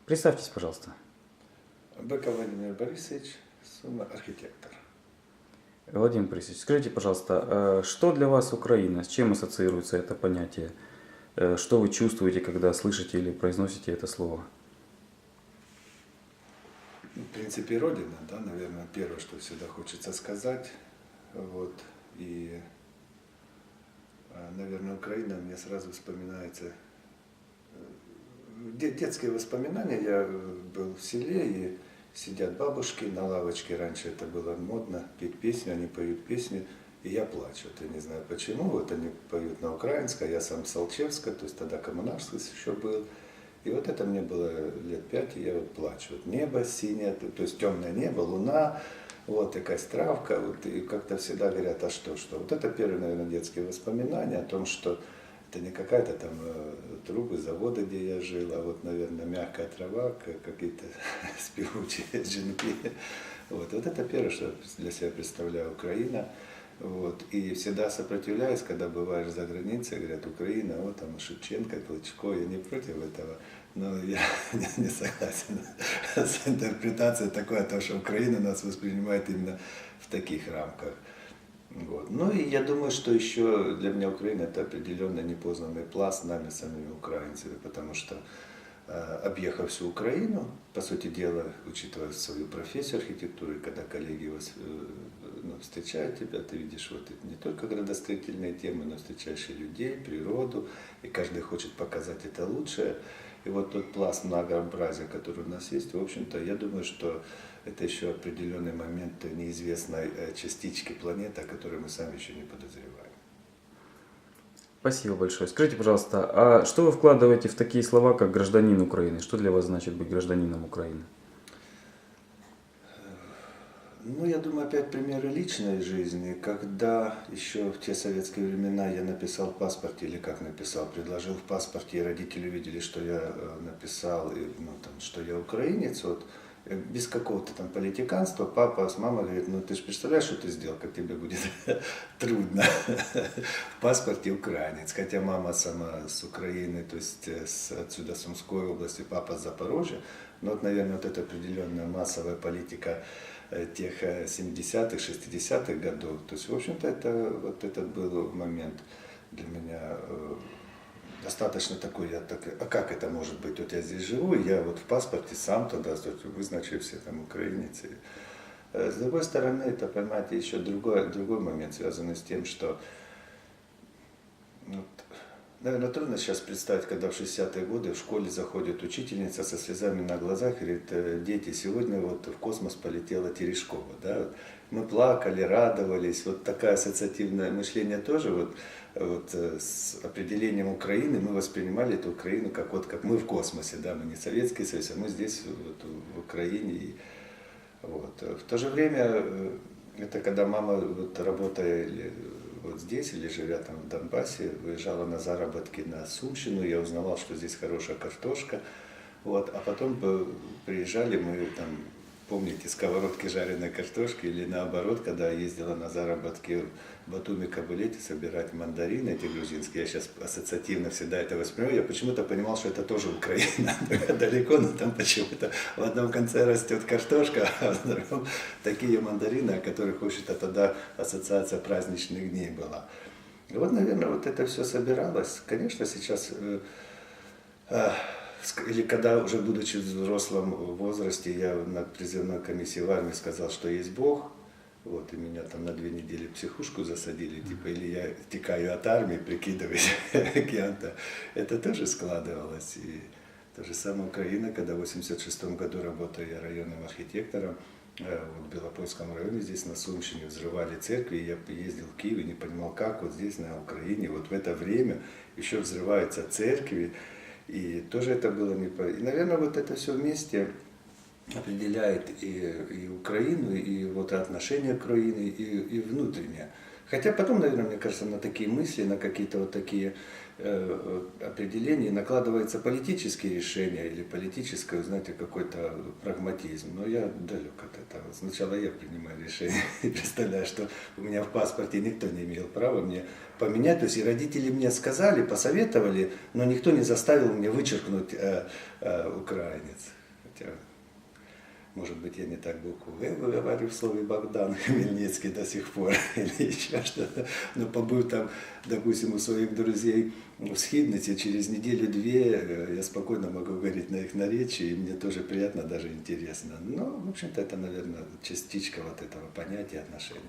Представьтесь, пожалуйста. Быков Владимир Борисович, сумма архитектор. Владимир Борисович, скажите, пожалуйста, что для вас Украина? С чем ассоциируется это понятие? Что вы чувствуете, когда слышите или произносите это слово? В принципе, Родина, да, наверное, первое, что всегда хочется сказать. Вот. И, наверное, Украина мне сразу вспоминается детские воспоминания. Я был в селе, и сидят бабушки на лавочке. Раньше это было модно, петь песни, они поют песни, и я плачу. Вот я не знаю почему. Вот они поют на украинском, я сам с Алчевска, то есть тогда коммунарский еще был. И вот это мне было лет 5, и я вот плачу. Вот небо синее, то есть темное небо, луна, вот такая травка. Вот, и как-то всегда говорят, а что? Вот это первые, наверное, детские воспоминания о том, что это не какая-то там трубы завода, где я жил, а вот, наверное, мягкая трава, какие-то спевучие женки. Вот это первое, что для себя представляю Украина. Вот. И всегда сопротивляюсь, когда бываешь за границей, говорят, Украина, вот там Шевченко, Клочко, я не против этого, но я не согласен с интерпретацией такой, то, что Украина нас воспринимает именно в таких рамках. Вот. Ну и я думаю, что еще для меня Украина это определенно непознанный пласт нами, самими украинцами, потому что объехав всю Украину, по сути дела, учитывая свою профессию архитектуры, когда коллеги вас встречают тебя, ты видишь вот не только градостроительные темы, но встречаешь и людей, природу, и каждый хочет показать это лучшее. И вот тот пласт многообразия, который у нас есть, в общем-то, я думаю, что это еще определенный момент неизвестной частички планеты, о которой мы сами еще не подозреваем. Спасибо большое. Скажите, пожалуйста, а что вы вкладываете в такие слова, как гражданин Украины? Что для вас значит быть гражданином Украины? Ну, я думаю, опять примеры личной жизни. Когда еще в те советские времена я написал в паспорте, или как написал, предложил в паспорте, и родители увидели, что я написал, что я украинец, вот, без какого-то там политиканства, папа с мамой говорит, ну ты же представляешь, что ты сделал, как тебе будет трудно в паспорте украинец. Хотя мама сама с Украины, то есть отсюда Сумской области, папа с Запорожья. Но вот, наверное, вот эта определенная массовая политика тех 70-х, 60-х годов. То есть, в общем-то, вот этот был момент для меня достаточно такой, а как это может быть? Вот я здесь живу, и я вот в паспорте сам тогда, вы, значит, все там украинец. С другой стороны, это, понимаете, еще другой момент, связанный с тем, что наверное, трудно сейчас представить, когда в 60-е годы в школе заходит учительница со слезами на глазах и говорит, дети, сегодня вот в космос полетела Терешкова. Да? Мы плакали, радовались. Вот такое ассоциативное мышление тоже. Вот с определением Украины мы воспринимали эту Украину как мы в космосе. Да? Мы не Советский Союз, а мы здесь вот, в Украине. Вот. В то же время, это когда мама, вот, работая вот здесь или живя там в Донбассе, выезжала на заработки на Сумщину, я узнавал, что здесь хорошая картошка. Вот. А потом приезжали мы там, помните, сковородки жареной картошки, или наоборот, когда я ездила на заработки в Батуми, Кабулете собирать мандарины эти грузинские, я сейчас ассоциативно всегда это воспринимаю, я почему-то понимал, что это тоже Украина, далеко, но там почему-то в одном конце растет картошка, а в другом такие мандарины, о которых, в общем-то, тогда ассоциация праздничных дней была. И вот, наверное, вот это все собиралось. Конечно, сейчас или когда уже будучи в взрослом возрасте, я на призывной комиссии в армии сказал, что есть Бог, вот, и меня там на 2 недели в психушку засадили, типа, или я текаю от армии, прикидываясь кем-то. Это тоже складывалось. И та же самая Украина, когда в 1986 году, работая я районным архитектором, в Белопольском районе, здесь на Сумщине, взрывали церкви, и я ездил в Киев и не понимал, как вот здесь, на Украине, вот в это время еще взрываются церкви. И тоже это было не по... И, наверное, вот это все вместе определяет и Украину, и вот отношение к Украине, и внутреннее. Хотя потом, наверное, мне кажется, на такие мысли, на какие-то вот такие определении накладывается политические решения или политическое, знаете, какой-то прагматизм. Но я далек от этого. Сначала я принимаю решение и представляю, что у меня в паспорте никто не имел права мне поменять. То есть и родители мне сказали, посоветовали, но никто не заставил меня вычеркнуть украинец. Хотя, может быть, я не так букву говорю в слове Богдан Хмельницкий до сих пор, или еще что-то. Но побыв там, допустим, у своих друзей в Схиднице, через неделю-две я спокойно могу говорить на их наречии, и мне тоже приятно, даже интересно. Но, в общем-то, это, наверное, частичка вот этого понятия отношений.